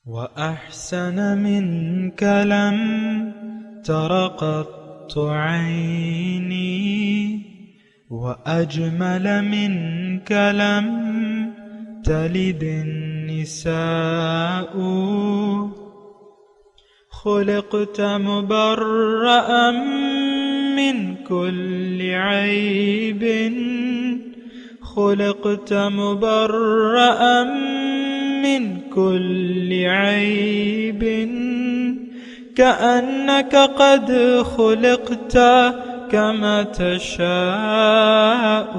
وأحسن منك لم تر قط عيني، وأجمل منك لم تلد النساء. خلقت مبرأ من كل عيب، خلقت مبرأ من كل عيب، كأنك قد خلقت كما تشاء.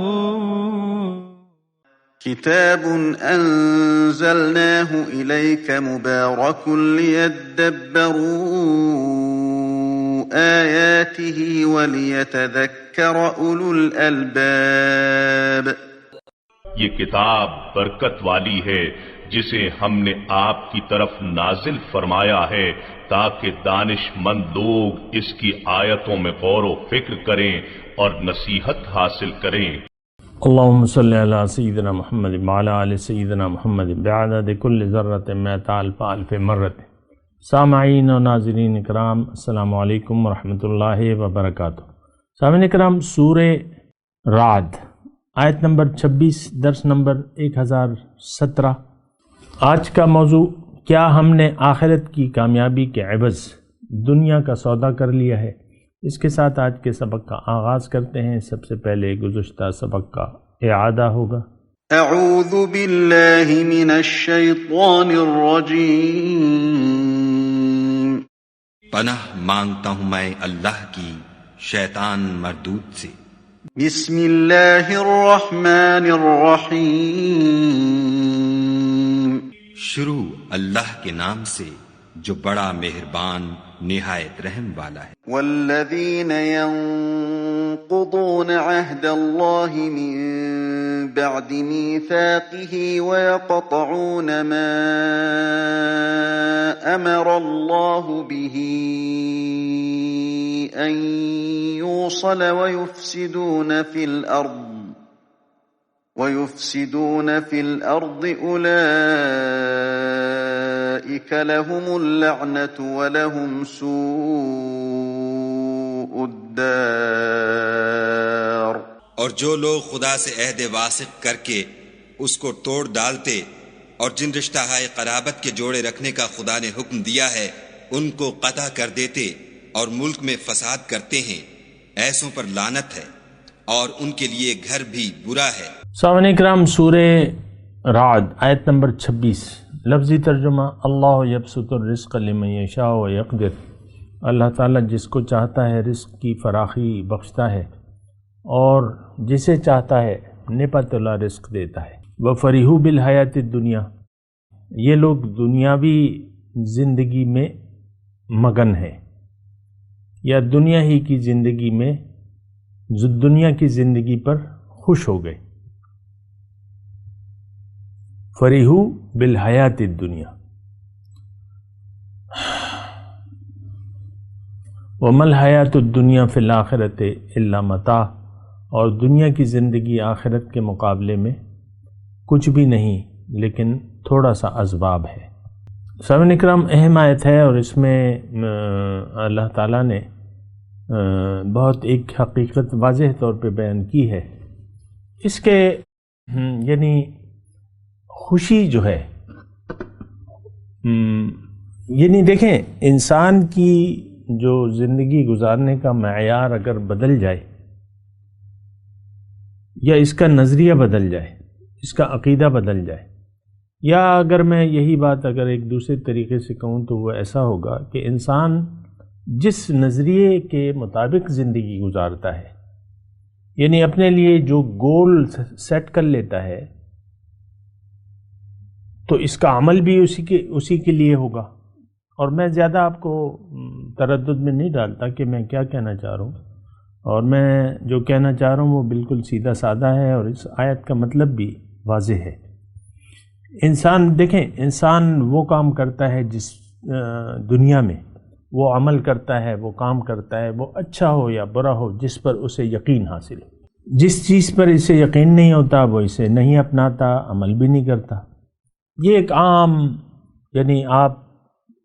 كتاب أنزلناه إليك مبارك ليدبروا آياته وليتذكر أولو الألباب. یہ کتاب برکت والی ہے جسے ہم نے آپ کی طرف نازل فرمایا ہے تاکہ دانش مند لوگ اس کی آیتوں میں غور و فکر کریں اور نصیحت حاصل کریں۔ اللہم صلی علی سیدنا محمد وعلی آل سیدنا محمد بعدد کل ذرۃ مئۃ الف الف مرۃ۔ سامعین و ناظرین اکرام، السلام علیکم ورحمۃ اللہ وبرکاتہ۔ سامعین اکرام، سورہ رعد آیت نمبر 26، درس نمبر 1017۔ آج کا موضوع، کیا ہم نے آخرت کی کامیابی کے عوض دنیا کا سودا کر لیا ہے؟ اس کے ساتھ آج کے سبق کا آغاز کرتے ہیں۔ سب سے پہلے گزشتہ سبق کا اعادہ ہوگا۔ اعوذ باللہ من الشیطان الرجیم۔ پناہ مانگتا ہوں میں اللہ کی شیطان مردود سے۔ بسم اللہ الرحمن الرحیم۔ شروع اللہ کے نام سے جو بڑا مہربان نہایت رحم والا ہے۔ والذین ينقضون عہد اللہ من بعد میثاقہ ويقطعون ما امر اللہ به ان یوصل ويفسدون في الأرض أولئك لهم اللعنة ولهم سوء الدار۔ اور جو لوگ خدا سے عہد واثق کر کے اس کو توڑ ڈالتے اور جن رشتہ ہائے قرابت کے جوڑے رکھنے کا خدا نے حکم دیا ہے ان کو قطع کر دیتے اور ملک میں فساد کرتے ہیں، ایسوں پر لعنت ہے اور ان کے لیے گھر بھی برا ہے۔ سامعین اکرام، سورہ رعد آیت نمبر 26، لفظی ترجمہ: اللہ یبسط الرزق لمن یشاء ویقدر۔ اللہ تعالیٰ جس کو چاہتا ہے رزق کی فراخی بخشتا ہے اور جسے چاہتا ہے نپت اللہ رزق دیتا ہے۔ وَفَرِحُوا بِالْحَيَاةِ الدُّنْيَا، یہ لوگ دنیاوی زندگی میں مگن ہیں یا دنیا ہی کی زندگی میں، دنیا کی زندگی پر خوش ہو گئے۔ فریحو بالحیات الدنیا وما الحیات الدنیا فی الآخرۃ الا متاع، اور دنیا کی زندگی آخرت کے مقابلے میں کچھ بھی نہیں لیکن تھوڑا سا اسباب ہے۔ سامعین اکرام، اہم آیت ہے اور اس میں اللہ تعالیٰ نے بہت ایک حقیقت واضح طور پہ بیان کی ہے۔ اس کے یعنی خوشی جو ہے، یعنی دیکھیں، انسان کی جو زندگی گزارنے کا معیار اگر بدل جائے یا اس کا نظریہ بدل جائے، اس کا عقیدہ بدل جائے، یا اگر میں یہی بات اگر ایک دوسرے طریقے سے کہوں تو وہ ایسا ہوگا کہ انسان جس نظریے کے مطابق زندگی گزارتا ہے، یعنی اپنے لیے جو گول سیٹ کر لیتا ہے تو اس کا عمل بھی اسی کے لیے ہوگا۔ اور میں زیادہ آپ کو تردد میں نہیں ڈالتا کہ میں کیا کہنا چاہ رہا ہوں، اور میں جو کہنا چاہ رہا ہوں وہ بالکل سیدھا سادہ ہے اور اس آیت کا مطلب بھی واضح ہے۔ انسان دیکھیں، انسان وہ کام کرتا ہے جس دنیا میں وہ عمل کرتا ہے، وہ کام کرتا ہے، وہ اچھا ہو یا برا ہو، جس پر اسے یقین حاصل ہو۔ جس چیز پر اسے یقین نہیں ہوتا وہ اسے نہیں اپناتا، عمل بھی نہیں کرتا۔ یہ ایک عام یعنی آپ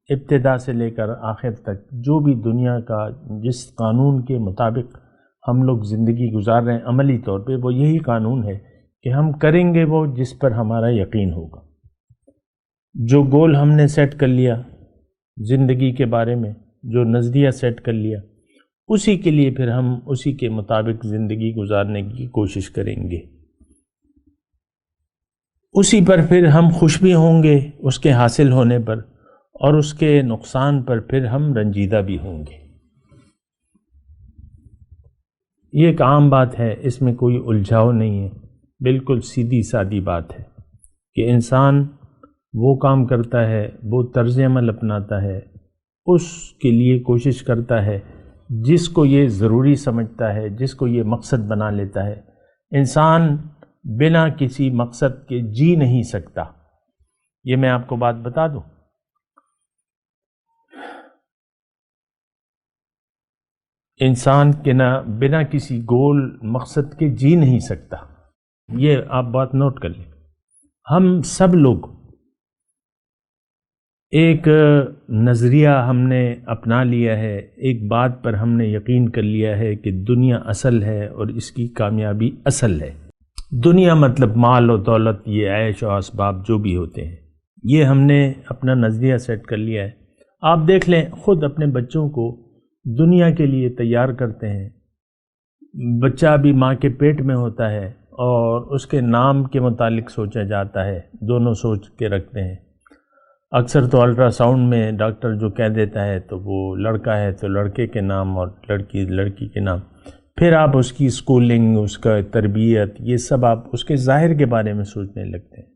ابتدا سے لے کر آخر تک جو بھی دنیا کا جس قانون کے مطابق ہم لوگ زندگی گزار رہے ہیں عملی طور پہ، وہ یہی قانون ہے کہ ہم کریں گے وہ جس پر ہمارا یقین ہوگا۔ جو گول ہم نے سیٹ کر لیا زندگی کے بارے میں، جو نظریہ سیٹ کر لیا، اسی کے لیے پھر ہم اسی کے مطابق زندگی گزارنے کی کوشش کریں گے، اسی پر پھر ہم خوش بھی ہوں گے اس کے حاصل ہونے پر، اور اس کے نقصان پر پھر ہم رنجیدہ بھی ہوں گے۔ یہ ایک عام بات ہے، اس میں کوئی الجھاؤ نہیں ہے، بالکل سیدھی سادی بات ہے کہ انسان وہ کام کرتا ہے، وہ طرز عمل اپناتا ہے، اس کے لیے کوشش کرتا ہے جس کو یہ ضروری سمجھتا ہے، جس کو یہ مقصد بنا لیتا ہے۔ انسان بنا کسی مقصد کے جی نہیں سکتا، یہ میں آپ کو بات بتا دوں۔ انسان کے بنا کسی گول مقصد کے جی نہیں سکتا، یہ آپ بات نوٹ کر لیں۔ ہم سب لوگ ایک نظریہ ہم نے اپنا لیا ہے، ایک بات پر ہم نے یقین کر لیا ہے کہ دنیا اصل ہے اور اس کی کامیابی اصل ہے۔ دنیا مطلب مال و دولت، یہ عیش و اسباب جو بھی ہوتے ہیں، یہ ہم نے اپنا نظریہ سیٹ کر لیا ہے۔ آپ دیکھ لیں، خود اپنے بچوں کو دنیا کے لیے تیار کرتے ہیں۔ بچہ ابھی ماں کے پیٹ میں ہوتا ہے اور اس کے نام کے متعلق سوچا جاتا ہے، دونوں سوچ کے رکھتے ہیں۔ اکثر تو الٹرا ساؤنڈ میں ڈاکٹر جو کہہ دیتا ہے تو وہ لڑکا ہے تو لڑکے کے نام اور لڑکی کے نام، پھر آپ اس کی اسکولنگ، اس کا تربیت، یہ سب آپ اس کے ظاہر کے بارے میں سوچنے لگتے ہیں۔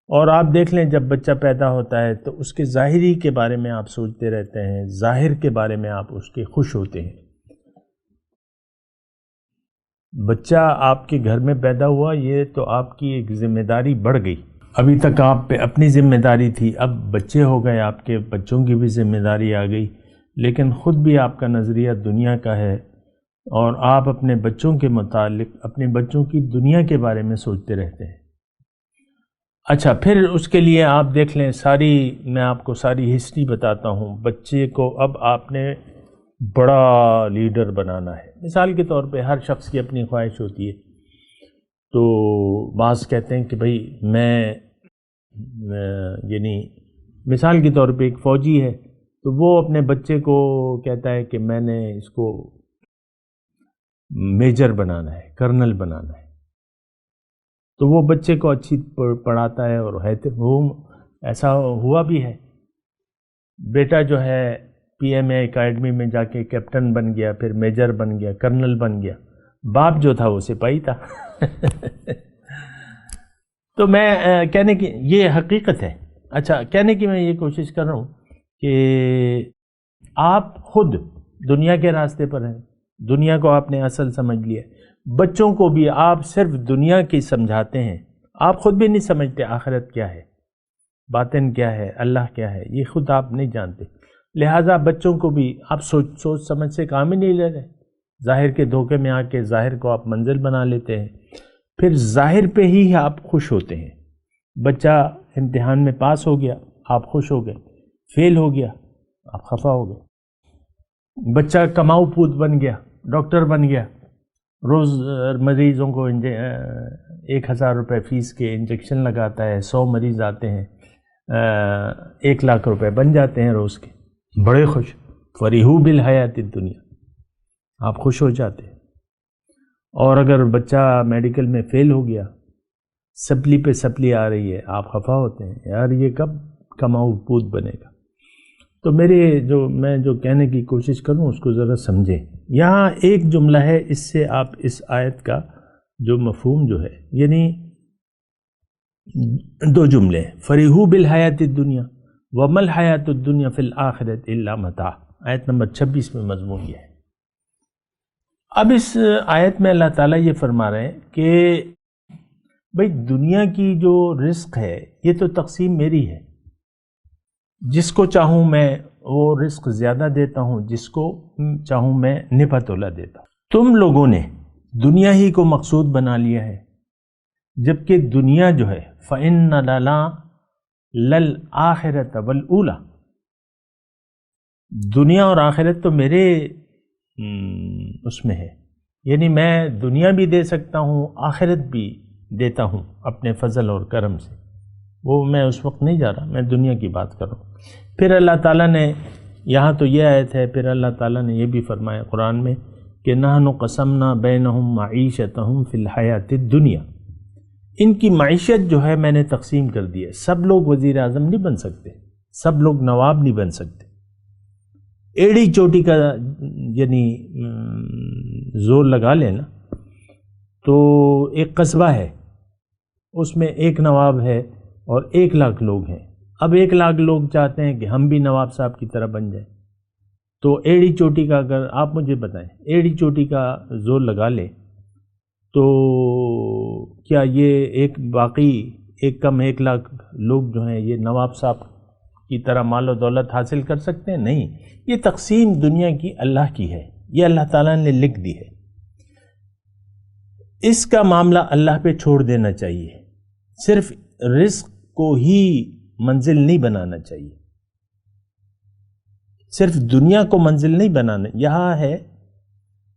اور آپ دیکھ لیں جب بچہ پیدا ہوتا ہے تو اس کے ظاہری کے بارے میں آپ سوچتے رہتے ہیں، ظاہر کے بارے میں آپ اس کے خوش ہوتے ہیں۔ بچہ آپ کے گھر میں پیدا ہوا، یہ تو آپ کی ایک ذمہ داری بڑھ گئی۔ ابھی تک آپ پہ اپنی ذمہ داری تھی، اب بچے ہو گئے، آپ کے بچوں کی بھی ذمہ داری آ گئی، لیکن خود بھی آپ کا نظریہ دنیا کا ہے اور آپ اپنے بچوں کے متعلق، اپنے بچوں کی دنیا کے بارے میں سوچتے رہتے ہیں۔ اچھا، پھر اس کے لیے آپ دیکھ لیں، میں آپ کو ساری ہسٹری بتاتا ہوں۔ بچے کو اب آپ نے بڑا لیڈر بنانا ہے۔ مثال کے طور پہ ہر شخص کی اپنی خواہش ہوتی ہے، تو بعض کہتے ہیں کہ بھئی میں یعنی مثال کے طور پہ ایک فوجی ہے تو وہ اپنے بچے کو کہتا ہے کہ میں نے اس کو میجر بنانا ہے، کرنل بنانا ہے، تو وہ بچے کو اچھی پڑھاتا ہے اور ایسا ہوا بھی ہے۔ بیٹا جو ہے پی ایم اے اکیڈمی میں جا کے کیپٹن بن گیا، پھر میجر بن گیا، کرنل بن گیا، باپ جو تھا وہ سپاہی تھا۔ تو میں کہنے کی یہ حقیقت ہے۔ اچھا، کہنے کی میں یہ کوشش کر رہا ہوں کہ آپ خود دنیا کے راستے پر ہیں، دنیا کو آپ نے اصل سمجھ لیا، بچوں کو بھی آپ صرف دنیا کی سمجھاتے ہیں، آپ خود بھی نہیں سمجھتے آخرت کیا ہے، باطن کیا ہے، اللہ کیا ہے، یہ خود آپ نہیں جانتے، لہٰذا بچوں کو بھی آپ سوچ سمجھ سے کام ہی نہیں لے رہے، ظاہر کے دھوکے میں آ کے ظاہر کو آپ منزل بنا لیتے ہیں، پھر ظاہر پہ ہی آپ خوش ہوتے ہیں۔ بچہ امتحان میں پاس ہو گیا، آپ خوش ہو گئے، فیل ہو گیا، آپ خفا ہو گئے۔ بچہ کماؤ پود بن گیا، ڈاکٹر بن گیا، روز مریضوں کو 1000 روپے فیس کے انجیکشن لگاتا ہے، 100 مریض آتے ہیں، 1 لاکھ روپے بن جاتے ہیں روز کے، بڑے خوش، فریحوا بالحیات الدنیا، آپ خوش ہو جاتے ہیں۔ اور اگر بچہ میڈیکل میں فیل ہو گیا، سپلی پہ سپلی آ رہی ہے، آپ خفا ہوتے ہیں، یار یہ کب کماؤ پود بنے گا۔ تو میں جو کہنے کی کوشش کروں اس کو ذرا سمجھیں۔ یہاں ایک جملہ ہے، اس سے آپ اس آیت کا جو مفہوم جو ہے، یعنی 2 جملے، فریحوا بالحیات الدنیا وما الحیات الدنیا فی الآخرۃ الا متاع، آیت نمبر 26 میں مضمون یہ ہے۔ اب اس آیت میں اللہ تعالیٰ یہ فرما رہے ہیں کہ بھئی دنیا کی جو رزق ہے یہ تو تقسیم میری ہے، جس کو چاہوں میں وہ رزق زیادہ دیتا ہوں، جس کو چاہوں میں نپا تولا دیتا ہوں۔ تم لوگوں نے دنیا ہی کو مقصود بنا لیا ہے، جبکہ دنیا جو ہے فَإِنَّ لَنَا للآخرۃ والاولی، دنیا اور آخرت تو میرے اس میں ہے، یعنی میں دنیا بھی دے سکتا ہوں، آخرت بھی دیتا ہوں اپنے فضل اور کرم سے، وہ میں اس وقت نہیں جا رہا، میں دنیا کی بات کر رہا ہوں۔ پھر اللہ تعالیٰ نے، یہاں تو یہ آیت ہے، پھر اللہ تعالیٰ نے یہ بھی فرمایا قرآن میں کہ نحن قسمنا بینہم معیشتہم فی الحیات الدنیا، ان کی معیشت جو ہے میں نے تقسیم کر دی ہے۔ سب لوگ وزیر اعظم نہیں بن سکتے، سب لوگ نواب نہیں بن سکتے، ایڑی چوٹی کا یعنی زور لگا لینا تو ایک قصبہ ہے، اس میں ایک نواب ہے اور 1,00,000 لوگ ہیں، اب 1,00,000 لوگ چاہتے ہیں کہ ہم بھی نواب صاحب کی طرح بن جائیں، تو ایڑی چوٹی کا، اگر آپ مجھے بتائیں ایڑی چوٹی کا زور لگا لے تو کیا یہ ایک باقی ایک کم 1,00,000 لوگ جو ہیں یہ نواب صاحب کی طرح مال و دولت حاصل کر سکتے ہیں؟ نہیں، یہ تقسیم دنیا کی اللہ کی ہے، یہ اللہ تعالیٰ نے لکھ دی ہے، اس کا معاملہ اللہ پہ چھوڑ دینا چاہیے، صرف رزق کو ہی منزل نہیں بنانا چاہیے، صرف دنیا کو منزل نہیں بنانا۔ یہاں ہے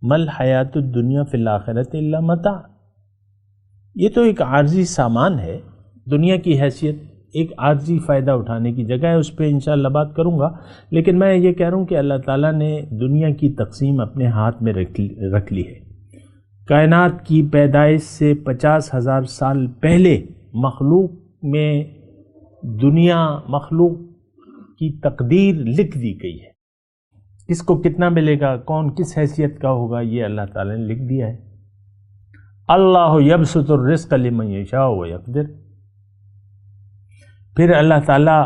مل حیات الدنیا فی الآخرۃ الا متاع، یہ تو ایک عارضی سامان ہے، دنیا کی حیثیت ایک عارضی فائدہ اٹھانے کی جگہ ہے، اس پہ انشاءاللہ بات کروں گا، لیکن میں یہ کہہ رہا ہوں کہ اللہ تعالیٰ نے دنیا کی تقسیم اپنے ہاتھ میں رکھ لی ہے۔ کائنات کی پیدائش سے 50,000 سال پہلے مخلوق میں دنیا، مخلوق کی تقدیر لکھ دی گئی ہے، کس کو کتنا ملے گا، کون کس حیثیت کا ہوگا، یہ اللہ تعالیٰ نے لکھ دیا ہے۔ اللہ یبسط الرزق لمن یشاء ویقدر، پھر اللہ تعالیٰ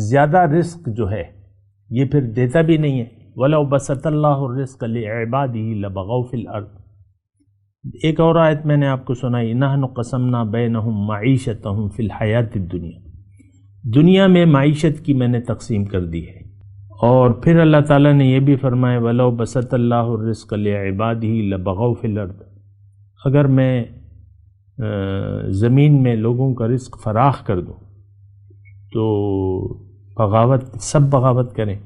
زیادہ رزق جو ہے یہ پھر دیتا بھی نہیں ہے۔ وَلَوْ بَسَطَ اللَّهُ الرِّزْقَ لِعِبَادِهِ لَبَغَوْا فِي الْأَرْضِ، ایک اور آیت میں نے آپ کو سنائی، نَحْنُ قَسَمْنَا بَيْنَهُمْ مَعِيشَتَهُمْ فِي الْحَيَاةِ الدُّنْيَا، دنیا میں معیشت کی میں نے تقسیم کر دی ہے۔ اور پھر اللہ تعالیٰ نے یہ بھی فرمایا وَلَوْ بَسَطَ اللَّهُ الرِّزْقَ لِعِبَادِهِ لَبَغَوْا فِي الْأَرْضِ، اگر میں زمین میں لوگوں کا رزق فراخ کر دوں تو بغاوت، سب بغاوت کریں۔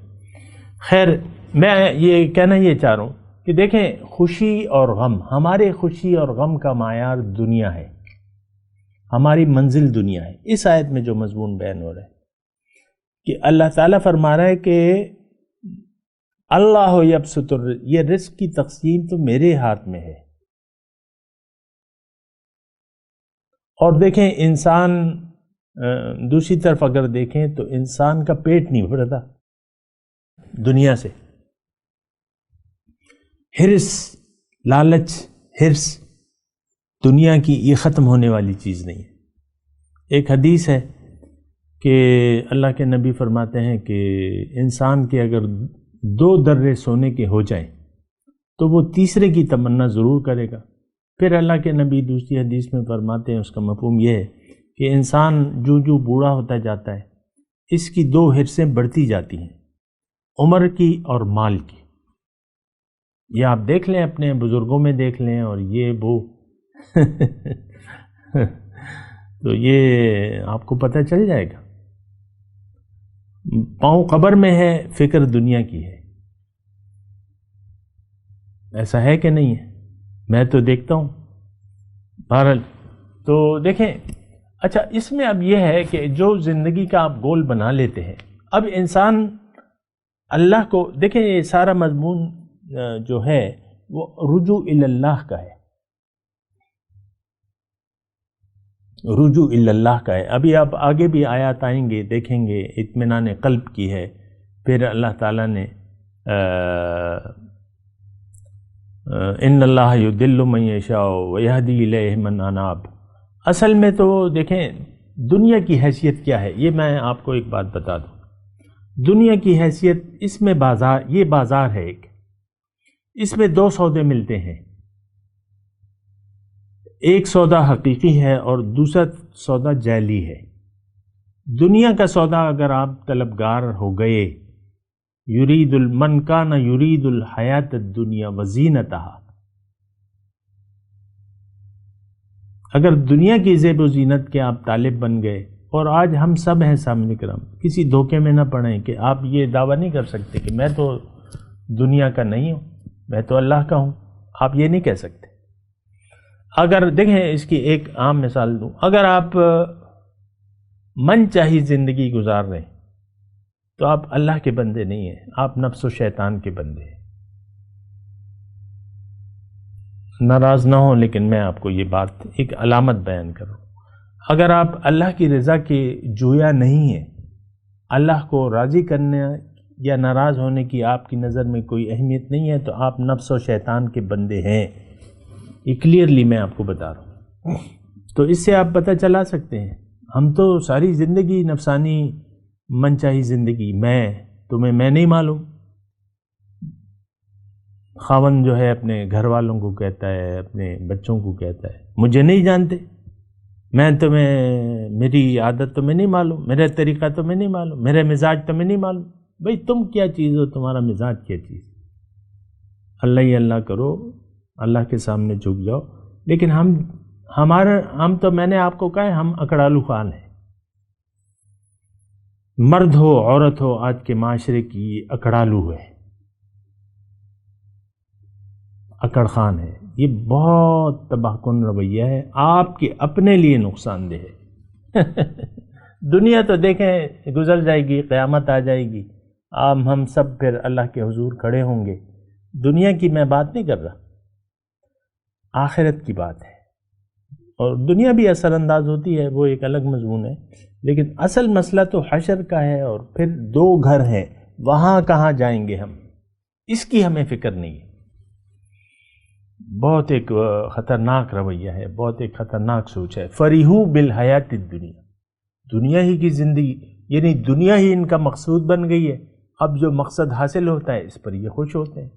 خیر، میں یہ کہنا یہ چاہ رہا ہوں کہ دیکھیں، خوشی اور غم، ہمارے خوشی اور غم کا معیار دنیا ہے، ہماری منزل دنیا ہے۔ اس آیت میں جو مضمون بیان ہو رہا ہے کہ اللہ تعالیٰ فرما رہا ہے کہ اللہ یبسط الرزق، یہ رزق کی تقسیم تو میرے ہاتھ میں ہے۔ اور دیکھیں، انسان دوسری طرف اگر دیکھیں تو انسان کا پیٹ نہیں بھرتا دنیا سے، حرص، لالچ، حرص دنیا کی یہ ختم ہونے والی چیز نہیں ہے۔ ایک حدیث ہے کہ اللہ کے نبی فرماتے ہیں کہ انسان کے اگر 2 درے سونے کے ہو جائیں تو وہ تیسرے کی تمنا ضرور کرے گا۔ پھر اللہ کے نبی دوسری حدیث میں فرماتے ہیں، اس کا مفہوم یہ ہے کہ انسان جو بوڑھا ہوتا جاتا ہے، اس کی 2 حرصیں بڑھتی جاتی ہیں، عمر کی اور مال کی۔ یہ آپ دیکھ لیں، اپنے بزرگوں میں دیکھ لیں، اور یہ وہ تو یہ آپ کو پتہ چل جائے گا۔ پاؤں قبر میں ہے، فکر دنیا کی ہے، ایسا ہے کہ نہیں ہے؟ میں تو دیکھتا ہوں بہرحال۔ تو دیکھیں، اچھا، اس میں اب یہ ہے کہ جو زندگی کا آپ گول بنا لیتے ہیں، اب انسان اللہ کو دیکھیں، یہ سارا مضمون جو ہے وہ رجوع اللہ کا ہے، رجوع اللہ کا ہے۔ ابھی آپ آگے بھی آیات آئیں گے، دیکھیں گے، اطمینان قلب کی ہے۔ پھر اللہ تعالیٰ نے ان اللہ یضل من یشاء ویہدی الیہ من اناب، اصل میں تو دیکھیں دنیا کی حیثیت کیا ہے، یہ میں آپ کو ایک بات بتا دوں۔ دنیا کی حیثیت، اس میں بازار، یہ بازار ہے ایک، اس میں 2 سودے ملتے ہیں، ایک سودا حقیقی ہے اور دوسرا سودا جعلی ہے۔ دنیا کا سودا اگر آپ طلبگار ہو گئے، یرید من کان یرید الحیات الدنیا وزینتہا، اگر دنیا کی زیب و زینت کے آپ طالب بن گئے اور آج ہم سب ہیں سامنے کرام، کسی دھوکے میں نہ پڑیں کہ آپ یہ دعویٰ نہیں کر سکتے کہ میں تو دنیا کا نہیں ہوں، میں تو اللہ کا ہوں. آپ یہ نہیں کہہ سکتے. اگر دیکھیں اس کی ایک عام مثال دوں، اگر آپ من چاہی زندگی گزار رہے ہیں تو آپ اللہ کے بندے نہیں ہیں، آپ نفس و شیطان کے بندے ہیں. ناراض نہ ہوں لیکن میں آپ کو یہ بات ایک علامت بیان کروں. اگر آپ اللہ کی رضا کے جویا نہیں ہیں، اللہ کو راضی کرنے یا ناراض ہونے کی آپ کی نظر میں کوئی اہمیت نہیں ہے، تو آپ نفس و شیطان کے بندے ہیں. یہ کلیئرلی میں آپ کو بتا رہا ہوں. تو اس سے آپ پتہ چلا سکتے ہیں. ہم تو ساری زندگی نفسانی من چاہی زندگی، تمہیں میں نہیں معلوم. خاوند جو ہے اپنے گھر والوں کو کہتا ہے، اپنے بچوں کو کہتا ہے مجھے نہیں جانتے، میری عادت تمہیں نہیں معلوم، میرا طریقہ تمہیں نہیں معلوم، میرا مزاج تمہیں نہیں معلوم. بھئی تم کیا چیز ہو، تمہارا مزاج کیا چیز. اللہ ہی اللہ کرو، اللہ کے سامنے جھک جاؤ. لیکن ہم تو میں نے آپ کو کہا ہے ہم اکڑالو خان ہیں. مرد ہو عورت ہو، آج کے معاشرے کی اکڑالو ہے، اکڑ خان ہے. یہ بہت تباہ کن رویہ ہے، آپ کے اپنے لیے نقصان دہ ہے. دنیا تو دیکھیں گزر جائے گی، قیامت آ جائے گی، ہم سب پھر اللہ کے حضور کھڑے ہوں گے. دنیا کی میں بات نہیں کر رہا، آخرت کی بات ہے. اور دنیا بھی اثر انداز ہوتی ہے، وہ ایک الگ مضمون ہے. لیکن اصل مسئلہ تو حشر کا ہے، اور پھر 2 گھر ہیں، وہاں کہاں جائیں گے ہم، اس کی ہمیں فکر نہیں ہے. بہت ایک خطرناک رویہ ہے، بہت ایک خطرناک سوچ ہے. فریحو بالحیات الدنیا، دنیا ہی کی زندگی، یعنی دنیا ہی ان کا مقصود بن گئی ہے. اب جو مقصد حاصل ہوتا ہے اس پر یہ خوش ہوتے ہیں،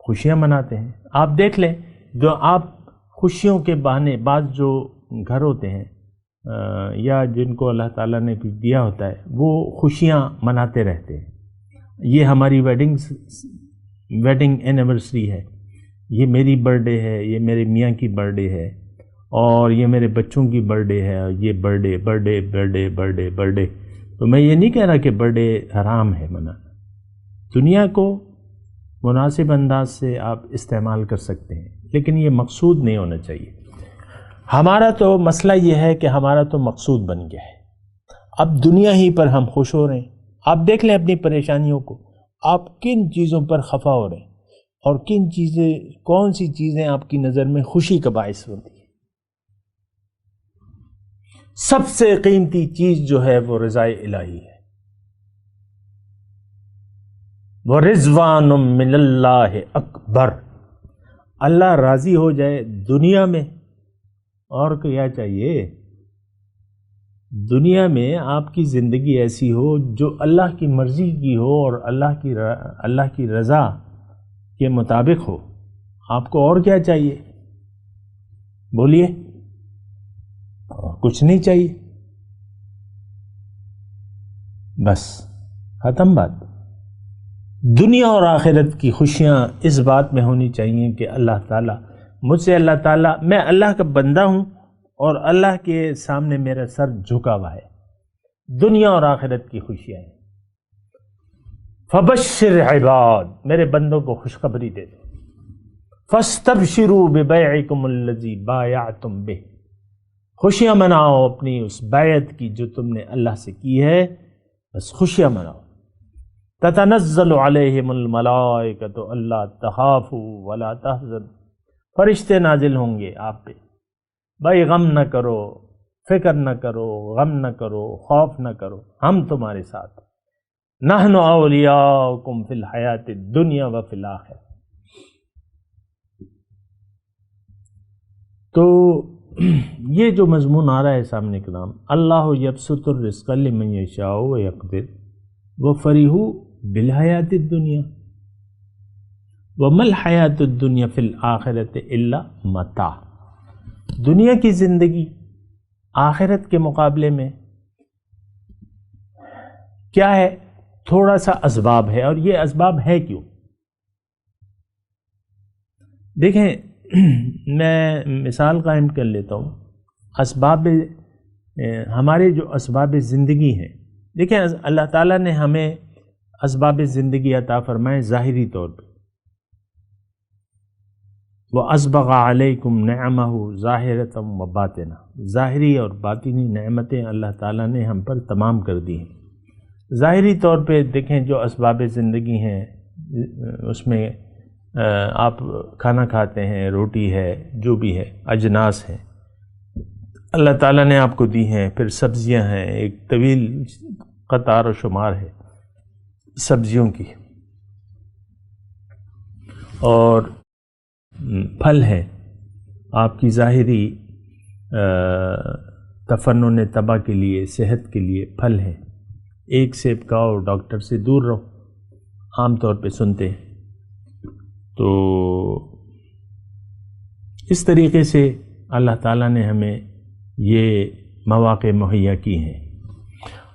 خوشیاں مناتے ہیں. آپ دیکھ لیں، جو آپ خوشیوں کے بہانے، بعض جو گھر ہوتے ہیں یا جن کو اللہ تعالیٰ نے کچھ دیا ہوتا ہے، وہ خوشیاں مناتے رہتے ہیں. یہ ہماری ویڈنگ اینیورسری ہے، یہ میری برتھ ڈے ہے، یہ میرے میاں کی برتھ ڈے ہے، اور یہ میرے بچوں کی برتھ ڈے ہے، اور یہ برتھ ڈے. تو میں یہ نہیں کہہ رہا کہ برتھ ڈے حرام ہے منانا. دنیا کو مناسب انداز سے آپ استعمال کر سکتے ہیں، لیکن یہ مقصود نہیں ہونا چاہیے. ہمارا تو مسئلہ یہ ہے کہ ہمارا تو مقصود بن گیا ہے. اب دنیا ہی پر ہم خوش ہو رہے ہیں. آپ دیکھ لیں اپنی پریشانیوں کو، آپ کن چیزوں پر خفا ہو رہے ہیں، اور کون سی چیزیں آپ کی نظر میں خوشی کا باعث ہوتی ہیں. سب سے قیمتی چیز جو ہے وہ رضا الہی ہے. وَرِضْوَانٌ مِّنَ اللَّهِ اکبر. اللہ راضی ہو جائے دنیا میں، اور کیا چاہیے. دنیا میں آپ کی زندگی ایسی ہو جو اللہ کی مرضی کی ہو اور اللہ کی رضا کے مطابق ہو. آپ کو اور کیا چاہیے؟ بولیے. کچھ نہیں چاہیے، بس ختم بات. دنیا اور آخرت کی خوشیاں اس بات میں ہونی چاہیے کہ اللہ تعالیٰ مجھ سے، میں اللہ کا بندہ ہوں اور اللہ کے سامنے میرا سر جھکا ہوا ہے. دنیا اور آخرت کی خوشیاں ہیں. فبشر عباد، میرے بندوں کو خوشخبری دے دو. فاستبشروا ببیعکم الذی بایعتم بہ، خوشیاں مناؤ اپنی اس بیعت کی جو تم نے اللہ سے کی ہے، بس خوشیاں مناؤ. تتنزل علیہم الملائکۃ الا تخافوا ولا تحزنوا، فرشتے نازل ہوں گے آپ پہ، بھائی غم نہ کرو، فکر نہ کرو، غم نہ کرو، خوف نہ کرو، ہم تمہارے ساتھ. نحن اولیاؤکم فی الحیات الدنیا وفی الآخرہ. تو یہ جو مضمون آ رہا ہے سامنے کلام، اللہ یبسط الرزق لمن یشاء ویقدر وفرحوا بالحیات الدنیا وما الحیات الدنیا فی الآخرۃ الا متاع. دنیا کی زندگی آخرت کے مقابلے میں کیا ہے؟ تھوڑا سا اسباب ہے. اور یہ اسباب ہے کیوں؟ دیکھیں، میں مثال قائم کر لیتا ہوں. اسباب ہمارے جو اسباب زندگی ہیں، دیکھیں اللہ تعالیٰ نے ہمیں اسباب زندگی عطا فرمائے ظاہری طور پہ، وَأَسْبَغَ عَلَيْكُمْ نِعَمَهُ ظَاهِرَةً وَبَاطِنَةً، ظاہری اور باطنی نعمتیں اللہ تعالیٰ نے ہم پر تمام کر دی ہیں۔ ظاہری طور پہ دیکھیں جو اسباب زندگی ہیں اس میں آپ کھانا کھاتے ہیں، روٹی ہے، جو بھی ہے، اجناس ہیں اللہ تعالیٰ نے آپ کو دی ہیں، پھر سبزیاں ہیں، ایک طویل قطار و شمار ہے سبزیوں کی، اور پھل ہے آپ کی ظاہری تفنن طبع کے لیے، صحت کے لیے پھل ہیں۔ ایک سیب کھاؤ ڈاکٹر سے دور رہو، عام طور پہ سنتے ہیں۔ تو اس طریقے سے اللہ تعالیٰ نے ہمیں یہ مواقع مہیا کی ہیں۔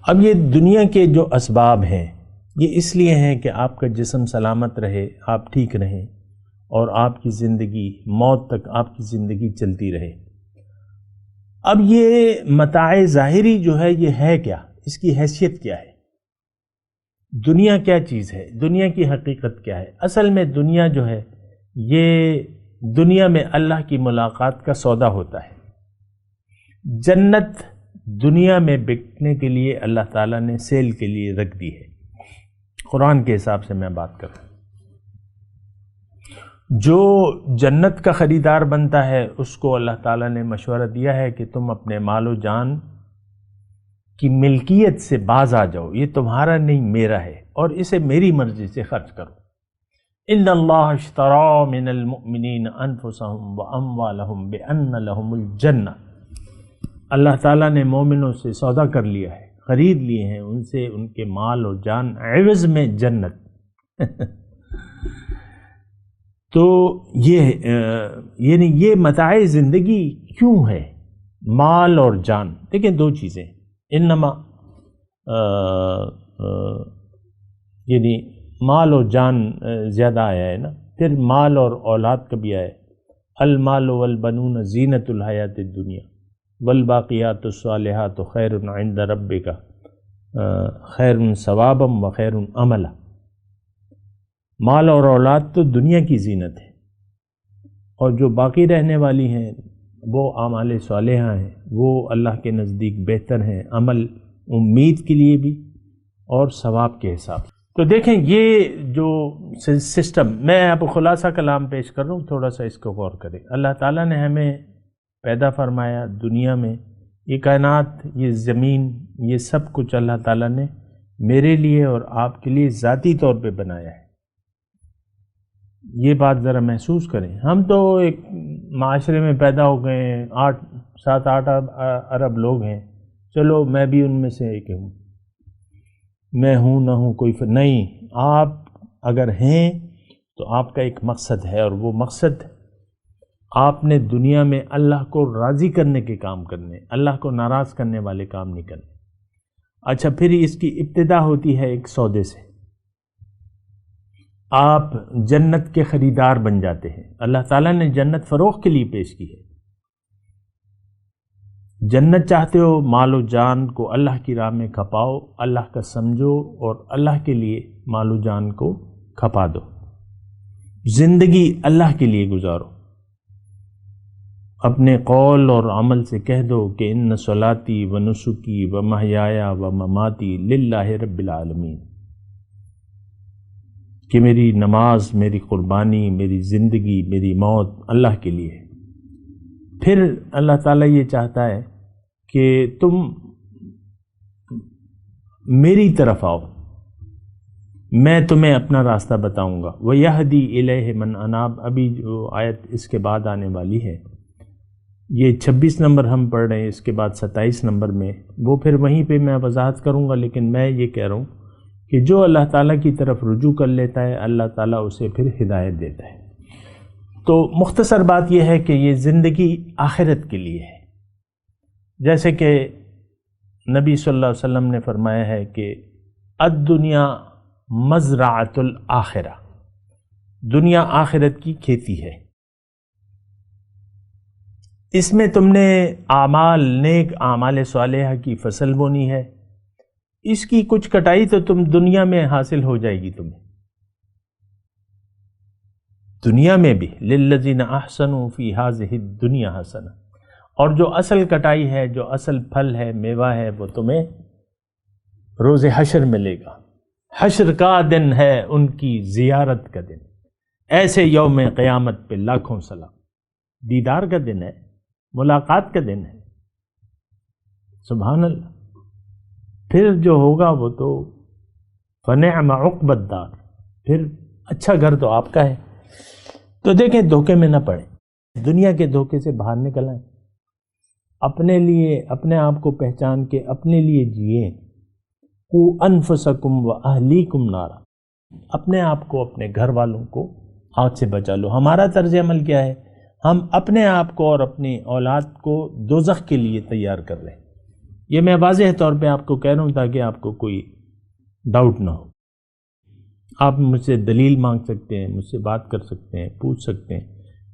اب یہ دنیا کے جو اسباب ہیں یہ اس لیے ہیں کہ آپ کا جسم سلامت رہے، آپ ٹھیک رہیں، اور آپ کی زندگی موت تک آپ کی زندگی چلتی رہے۔ اب یہ متاع ظاہری جو ہے یہ ہے کیا، اس کی حیثیت کیا ہے، دنیا کیا چیز ہے، دنیا کی حقیقت کیا ہے؟ اصل میں دنیا جو ہے یہ دنیا میں اللہ کی ملاقات کا سودا ہوتا ہے۔ جنت دنیا میں بکنے کے لیے اللہ تعالیٰ نے سیل کے لیے رکھ دی ہے، قرآن کے حساب سے میں بات کروں۔ جو جنت کا خریدار بنتا ہے اس کو اللہ تعالیٰ نے مشورہ دیا ہے کہ تم اپنے مال و جان کی ملکیت سے باز آ جاؤ، یہ تمہارا نہیں میرا ہے، اور اسے میری مرضی سے خرچ کرو۔ ان اللہ اشترى من المؤمنین انفسهم واموالهم بان لهم الجنہ، اللہ تعالیٰ نے مومنوں سے سودا کر لیا ہے، خرید لیے ہیں ان سے ان کے مال اور جان عوض میں جنت۔ تو یعنی یہ متاع زندگی کیوں ہے، مال اور جان؟ دیکھیں دو چیزیں، انما یعنی مال اور جان زیادہ آیا ہے نا، پھر مال اور اولاد کا بھی آیا ہے، المال والبنون زینت الحیات الدنیا والباقیات الصالحات خیر عند ربک خیر ثوابا و خیر عملا۔ مال اور اولاد تو دنیا کی زینت ہے، اور جو باقی رہنے والی ہیں وہ اعمال صالحہ ہیں، وہ اللہ کے نزدیک بہتر ہیں، عمل امید کے لیے بھی اور ثواب کے حساب سے۔ تو دیکھیں یہ جو سسٹم، میں آپ کو خلاصہ کلام پیش کر رہا ہوں، تھوڑا سا اس کو غور کریں۔ اللہ تعالیٰ نے ہمیں پیدا فرمایا دنیا میں، یہ کائنات، یہ زمین، یہ سب کچھ اللہ تعالیٰ نے میرے لیے اور آپ کے لیے ذاتی طور پہ بنایا ہے۔ یہ بات ذرا محسوس کریں، ہم تو ایک معاشرے میں پیدا ہو گئے ہیں، 7-8 ارب لوگ ہیں، چلو میں بھی ان میں سے ایک ہوں، میں ہوں نہ ہوں کوئی نہیں، آپ اگر ہیں تو آپ کا ایک مقصد ہے، اور وہ مقصد آپ نے دنیا میں اللہ کو راضی کرنے کے کام کرنے، اللہ کو ناراض کرنے والے کام نہیں کرنے۔ اچھا، پھر اس کی ابتدا ہوتی ہے ایک سودے سے، آپ جنت کے خریدار بن جاتے ہیں۔ اللہ تعالیٰ نے جنت فروخت کے لیے پیش کی ہے۔ جنت چاہتے ہو، مال و جان کو اللہ کی راہ میں کھپاؤ، اللہ کا سمجھو اور اللہ کے لیے مال و جان کو کھپا دو، زندگی اللہ کے لیے گزارو۔ اپنے قول اور عمل سے کہہ دو کہ ان صلاتی و نسکی و محیایا و مماتی للہ رب العالمین، کہ میری نماز، میری قربانی، میری زندگی، میری موت اللہ کے لیے ہے۔ پھر اللہ تعالیٰ یہ چاہتا ہے کہ تم میری طرف آؤ، میں تمہیں اپنا راستہ بتاؤں گا۔ وَيَهْدِي إِلَيْهِ مَنْ أَنَابَ، ابھی جو آیت اس کے بعد آنے والی ہے، یہ 26 نمبر ہم پڑھ رہے ہیں، اس کے بعد 27 نمبر میں وہ پھر وہیں پہ میں وضاحت کروں گا، لیکن میں یہ کہہ رہا ہوں کہ جو اللہ تعالیٰ کی طرف رجوع کر لیتا ہے اللہ تعالیٰ اسے پھر ہدایت دیتا ہے۔ تو مختصر بات یہ ہے کہ یہ زندگی آخرت کے لیے ہے، جیسے کہ نبی صلی اللہ علیہ وسلم نے فرمایا ہے کہ الدنیا مزرعۃ الآخرہ، دنیا آخرت کی کھیتی ہے۔ اس میں تم نے اعمال نیک اعمال صالحہ کی فصل بونی ہے، اس کی کچھ کٹائی تو تم دنیا میں حاصل ہو جائے گی تمہیں، دنیا میں بھی للذین احسنوا فی ہذہ الدنیا حسنہ، اور جو اصل کٹائی ہے، جو اصل پھل ہے، میوہ ہے، وہ تمہیں روز حشر ملے گا۔ حشر کا دن ہے ان کی زیارت کا دن، ایسے یوم قیامت پہ لاکھوں سلام، دیدار کا دن ہے، ملاقات کا دن ہے، سبحان اللہ۔ پھر جو ہوگا وہ تو فنعم عقبی الدار، پھر اچھا گھر تو آپ کا ہے۔ تو دیکھیں دھوکے میں نہ پڑیں، دنیا کے دھوکے سے باہر نکل آئیں، اپنے لیے اپنے آپ کو پہچان کے اپنے لیے جئیں۔ قوا انفسکم واہلیکم نارا، اپنے آپ کو اپنے گھر والوں کو آگ سے بچا لو۔ ہمارا طرز عمل کیا ہے؟ ہم اپنے آپ کو اور اپنی اولاد کو دوزخ کے لیے تیار کر رہے ہیں۔ یہ میں واضح طور پہ آپ کو کہہ رہا ہوں تاکہ آپ کو کوئی ڈاؤٹ نہ ہو۔ آپ مجھ سے دلیل مانگ سکتے ہیں، مجھ سے بات کر سکتے ہیں، پوچھ سکتے ہیں،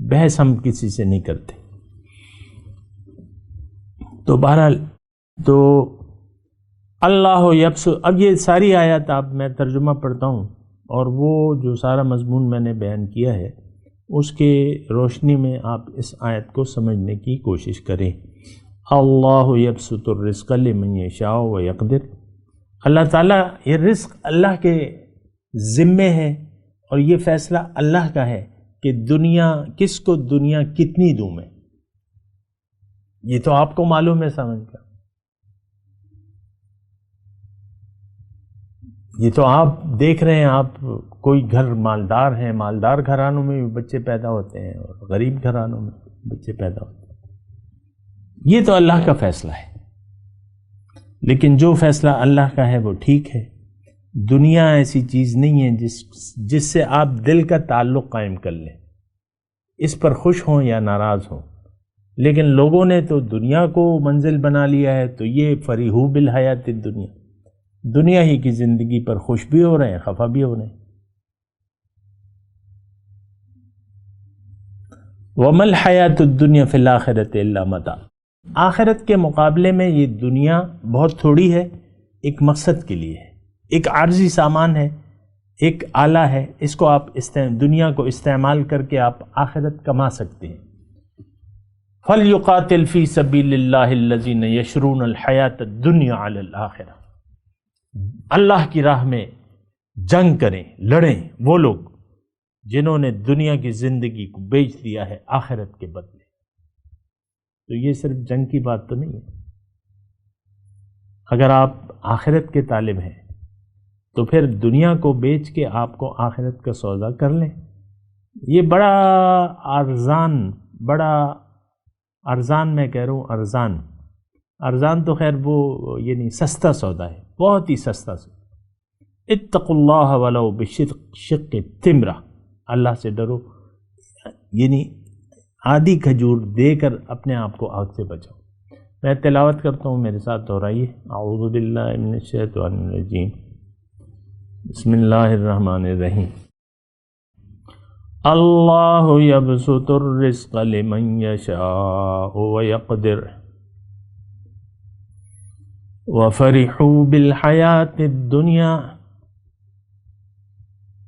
بحث ہم کسی سے نہیں کرتے۔ تو بہرحال تو اللہ یبسط، اب یہ ساری آیات آپ میں ترجمہ پڑھتا ہوں اور وہ جو سارا مضمون میں نے بیان کیا ہے اس کے روشنی میں آپ اس آیت کو سمجھنے کی کوشش کریں۔ اللہ یبسط الرزق لمن یشاء ویقدر، اللہ تعالیٰ، یہ رزق اللہ کے ذمے ہے اور یہ فیصلہ اللہ کا ہے کہ دنیا کس کو دنیا کتنی دوں میں، یہ تو آپ کو معلوم ہے سمجھ کر، یہ تو آپ دیکھ رہے ہیں، آپ کوئی گھر مالدار ہیں، مالدار گھرانوں میں بھی بچے پیدا ہوتے ہیں اور غریب گھرانوں میں بچے پیدا ہوتے ہیں، یہ تو اللہ کا فیصلہ ہے۔ لیکن جو فیصلہ اللہ کا ہے وہ ٹھیک ہے۔ دنیا ایسی چیز نہیں ہے جس سے آپ دل کا تعلق قائم کر لیں، اس پر خوش ہوں یا ناراض ہوں۔ لیکن لوگوں نے تو دنیا کو منزل بنا لیا ہے، تو یہ فریحوا بالحیات الدنیا، دنیا ہی کی زندگی پر خوش بھی ہو رہے ہیں، خفا بھی ہو رہے ہیں۔ وَمَا الْحَيَاةُ الدُّنْيَا فِي الْآخِرَةِ إِلَّا مَتَاعٌ، آخرت کے مقابلے میں یہ دنیا بہت تھوڑی ہے، ایک مقصد کے لیے ہے، ایک عارضی سامان ہے، ایک آلہ ہے، اس کو آپ دنیا کو استعمال کر کے آپ آخرت کما سکتے ہیں۔ فَلْيُقَاتِلْ فِي سَبِيلِ اللَّهِ الَّذِينَ يَشْرُونَ الْحَيَاةَ الدُّنْيَا عَلَى الْآخِرَةِ، اللہ کی راہ میں جنگ کریں، لڑیں وہ لوگ جنہوں نے دنیا کی زندگی کو بیچ دیا ہے آخرت کے بدلے۔ تو یہ صرف جنگ کی بات تو نہیں ہے، اگر آپ آخرت کے طالب ہیں تو پھر دنیا کو بیچ کے آپ کو آخرت کا سودا کر لیں۔ یہ بڑا ارزان میں کہہ رہا ہوں، ارزان تو خیر وہ یعنی سستا سودا ہے، بہت ہی سستا سودا۔ اتقوا اللہ ولو بشق تمرہ، اللہ سے ڈرو، یعنی آدھی کھجور دے کر اپنے آپ کو آگ سے بچاؤ۔ میں تلاوت کرتا ہوں، میرے ساتھ دہرائیے۔ اعوذ باللہ من الشیطان الرجیم، بسم اللہ الرحمن الرحیم۔ اللہ یبسط الرزق لمن یشاء ویقدر وفرحوا بالحیاة الدنیا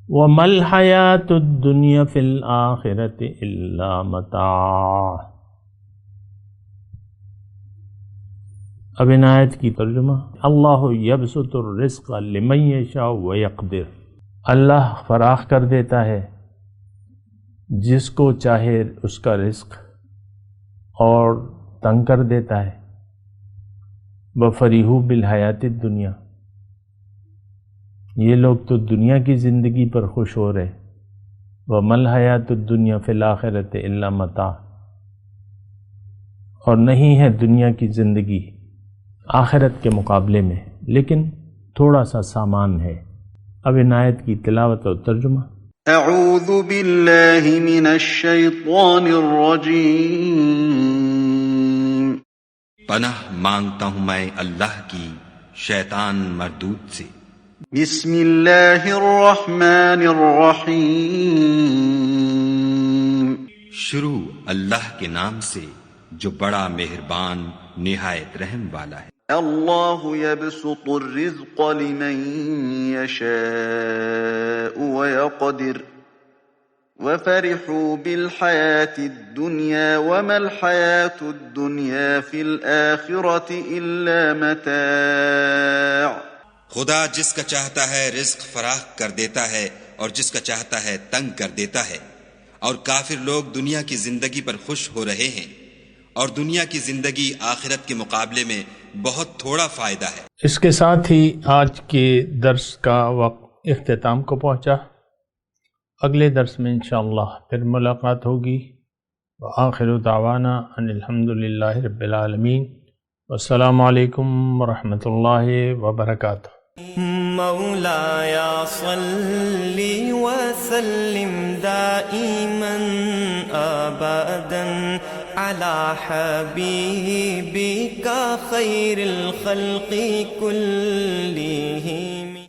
وما الحیاة الدنیا فی الآخرۃ الا متاع۔ اب ان آیت کی ترجمہ، اللہ یبسط الرزق لمن یشاء ویقدر، اللہ فراخ کر دیتا ہے جس کو چاہے اس کا رزق اور تنگ کر دیتا ہے۔ وَفَرِحُوا بِالْحَيَاةِ الدُّنْيَا، یہ لوگ تو دنیا کی زندگی پر خوش ہو رہے۔ وَمَا الْحَيَاةُ الدُّنْيَا فِي الْآخِرَةِ إِلَّا مَتَاع، اور نہیں ہے دنیا کی زندگی آخرت کے مقابلے میں لیکن تھوڑا سا سامان ہے۔ اب ان آیت کی تلاوت اور ترجمہ۔ اعوذ باللہ من الشیطان الرجیم، پناہ مانگتا ہوں میں اللہ کی شیطان مردود سے۔ بسم اللہ الرحمن الرحیم، شروع اللہ کے نام سے جو بڑا مہربان نہایت رحم والا ہے۔ اللہ يبسط الرزق لمن يشاء ويقدر وفرحوا بالحياة الدنيا وما الحياة الدنيا في الآخرة إلا متاع۔ خدا جس کا چاہتا ہے رزق فراخ کر دیتا ہے اور جس کا چاہتا ہے تنگ کر دیتا ہے، اور کافر لوگ دنیا کی زندگی پر خوش ہو رہے ہیں، اور دنیا کی زندگی آخرت کے مقابلے میں بہت تھوڑا فائدہ ہے۔ اس کے ساتھ ہی آج کے درس کا وقت اختتام کو پہنچا۔ اگلے درس میں انشاءاللہ پھر ملاقات ہوگی۔ وآخر دعوانا ان الحمدللہ رب العالمین، والسلام علیکم ورحمۃ اللہ وبرکاتہ۔ مولایا صلی وسلم دائما ابدا على حبیبک خیر الخلق کلهم۔